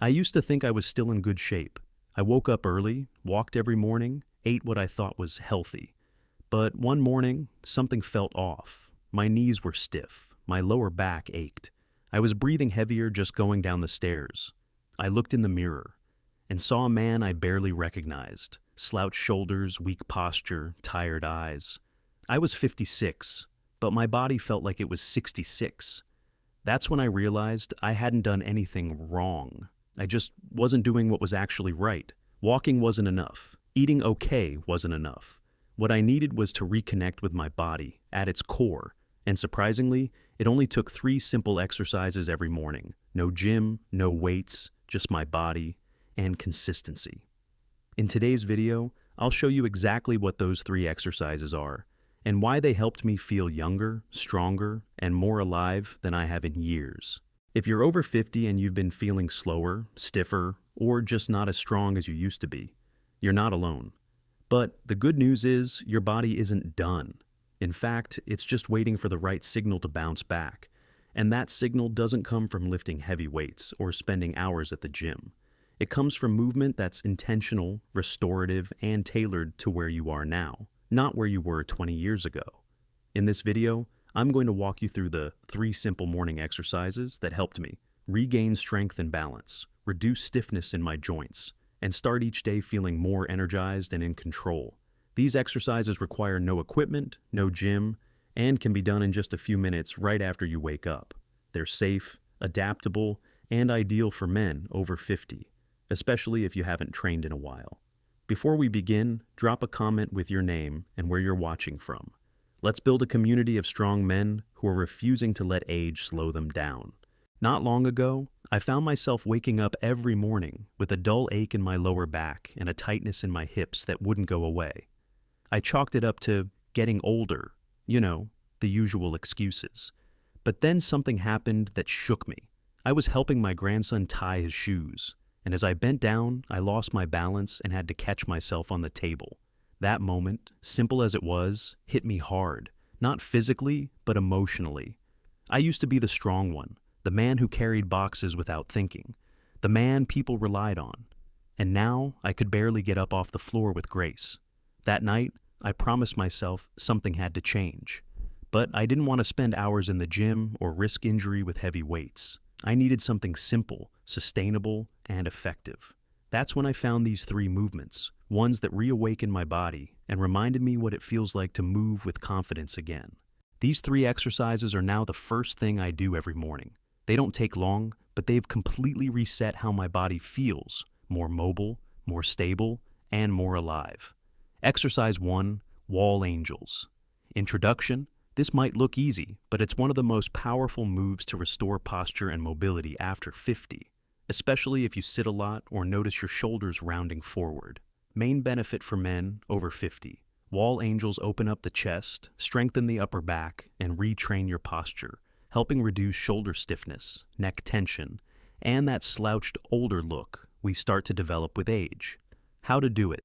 I used to think I was still in good shape. I woke up early, walked every morning, ate what I thought was healthy. But one morning, something felt off. My knees were stiff. My lower back ached. I was breathing heavier just going down the stairs. I looked in the mirror and saw a man I barely recognized. Slouched shoulders, weak posture, tired eyes. I was 56, but my body felt like it was 66. That's when I realized I hadn't done anything wrong. I just wasn't doing what was actually right. Walking wasn't enough. Eating okay wasn't enough. What I needed was to reconnect with my body at its core. And surprisingly, it only took 3 simple exercises every morning. No gym, no weights, just my body and consistency. In today's video, I'll show you exactly what those 3 exercises are and why they helped me feel younger, stronger, and more alive than I have in years. If you're over 50 and you've been feeling slower, stiffer, or just not as strong as you used to be, you're not alone. But the good news is your body isn't done. In fact, it's just waiting for the right signal to bounce back. And that signal doesn't come from lifting heavy weights or spending hours at the gym. It comes from movement that's intentional, restorative, and tailored to where you are now, not where you were 20 years ago. In this video, I'm going to walk you through the 3 simple morning exercises that helped me regain strength and balance, reduce stiffness in my joints, and start each day feeling more energized and in control. These exercises require no equipment, no gym, and can be done in just a few minutes right after you wake up. They're safe, adaptable, and ideal for men over 50, especially if you haven't trained in a while. Before we begin, drop a comment with your name and where you're watching from. Let's build a community of strong men who are refusing to let age slow them down. Not long ago, I found myself waking up every morning with a dull ache in my lower back and a tightness in my hips that wouldn't go away. I chalked it up to getting older, the usual excuses. But then something happened that shook me. I was helping my grandson tie his shoes, and as I bent down, I lost my balance and had to catch myself on the table. That moment, simple as it was, hit me hard, not physically, but emotionally. I used to be the strong one, the man who carried boxes without thinking, the man people relied on. And now I could barely get up off the floor with grace. That night, I promised myself something had to change. But I didn't want to spend hours in the gym or risk injury with heavy weights. I needed something simple, sustainable, and effective. That's when I found these 3 movements, ones that reawakened my body and reminded me what it feels like to move with confidence again. These 3 exercises are now the first thing I do every morning. They don't take long, but they've completely reset how my body feels, more mobile, more stable, and more alive. Exercise 1, Wall Angels. Introduction. This might look easy, but it's one of the most powerful moves to restore posture and mobility after 50, especially if you sit a lot or notice your shoulders rounding forward. Main benefit for men over 50. Wall Angels open up the chest, strengthen the upper back, and retrain your posture, helping reduce shoulder stiffness, neck tension, and that slouched older look we start to develop with age. How to do it.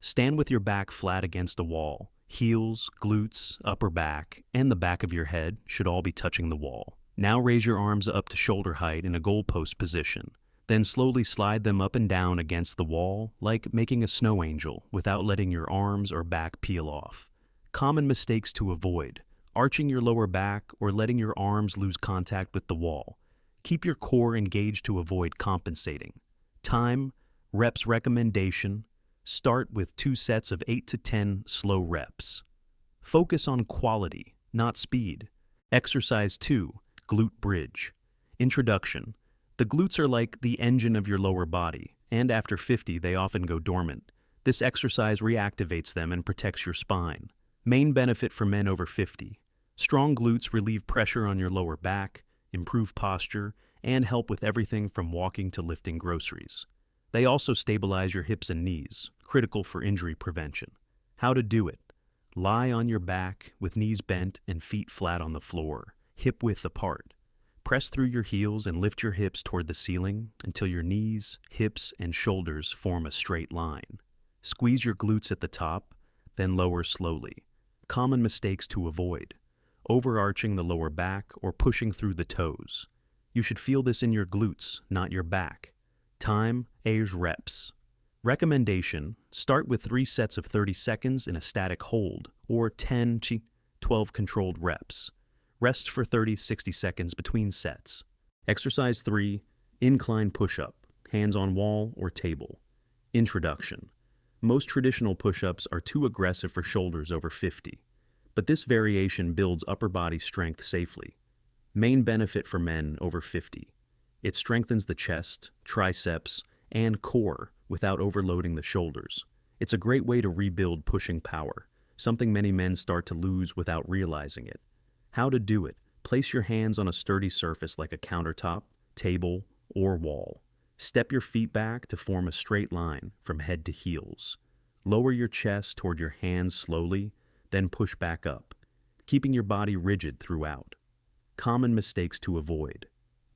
Stand with your back flat against a wall. Heels, glutes, upper back, and the back of your head should all be touching the wall. Now raise your arms up to shoulder height in a goalpost position. Then slowly slide them up and down against the wall, like making a snow angel, without letting your arms or back peel off. Common mistakes to avoid: arching your lower back or letting your arms lose contact with the wall. Keep your core engaged to avoid compensating. Time, reps recommendation. Start with 2 sets of 8 to 10 slow reps. Focus on quality, not speed. Exercise 2, Glute Bridge. Introduction. The glutes are like the engine of your lower body, and after 50 they often go dormant. This exercise reactivates them and protects your spine. Main benefit for men over 50. Strong glutes relieve pressure on your lower back, improve posture, and help with everything from walking to lifting groceries. They also stabilize your hips and knees, critical for injury prevention. How to do it. Lie on your back with knees bent and feet flat on the floor, hip width apart. Press through your heels and lift your hips toward the ceiling until your knees, hips, and shoulders form a straight line. Squeeze your glutes at the top, then lower slowly. Common mistakes to avoid: overarching the lower back or pushing through the toes. You should feel this in your glutes, not your back. Time, age, reps. Recommendation, start with 3 sets of 30 seconds in a static hold, or 12 controlled reps. Rest for 30-60 seconds between sets. Exercise 3, incline push-up, hands on wall or table. Introduction. Most traditional push-ups are too aggressive for shoulders over 50, but this variation builds upper body strength safely. Main benefit for men over 50. It strengthens the chest, triceps, and core without overloading the shoulders. It's a great way to rebuild pushing power, something many men start to lose without realizing it. How to do it? Place your hands on a sturdy surface like a countertop, table, or wall. Step your feet back to form a straight line from head to heels. Lower your chest toward your hands slowly, then push back up, keeping your body rigid throughout. Common mistakes to avoid: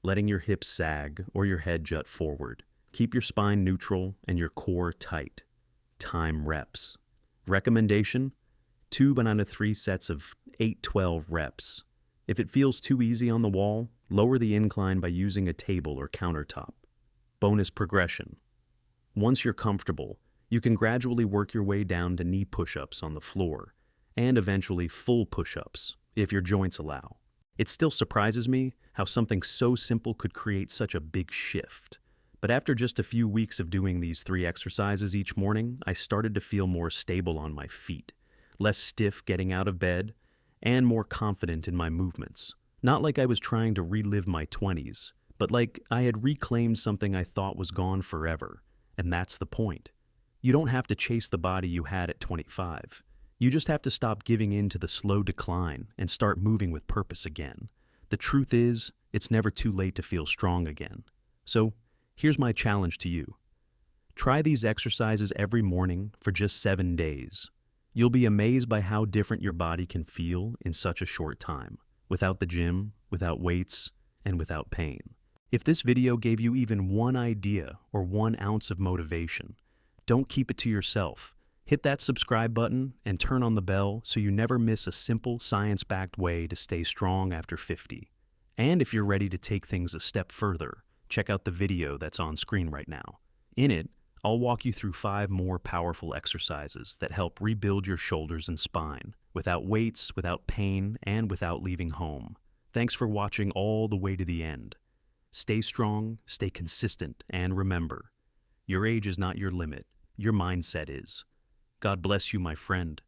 letting your hips sag or your head jut forward. Keep your spine neutral and your core tight. Time reps. Recommendation: 2 banana 3 sets of 8-12 reps. If it feels too easy on the wall, lower the incline by using a table or countertop. Bonus progression. Once you're comfortable, you can gradually work your way down to knee push-ups on the floor, and eventually full push-ups, if your joints allow. It still surprises me how something so simple could create such a big shift. But after just a few weeks of doing these 3 exercises each morning, I started to feel more stable on my feet, less stiff getting out of bed, and more confident in my movements. Not like I was trying to relive my 20s, but like I had reclaimed something I thought was gone forever. And that's the point. You don't have to chase the body you had at 25. You just have to stop giving in to the slow decline and start moving with purpose again. The truth is, it's never too late to feel strong again. So, here's my challenge to you. Try these exercises every morning for just 7 days. You'll be amazed by how different your body can feel in such a short time, without the gym, without weights, and without pain. If this video gave you even one idea or 1 ounce of motivation, don't keep it to yourself. Hit that subscribe button and turn on the bell so you never miss a simple, science-backed way to stay strong after 50. And if you're ready to take things a step further, check out the video that's on screen right now. In it, I'll walk you through 5 more powerful exercises that help rebuild your shoulders and spine, without weights, without pain, and without leaving home. Thanks for watching all the way to the end. Stay strong, stay consistent, and remember, your age is not your limit, your mindset is. God bless you, my friend.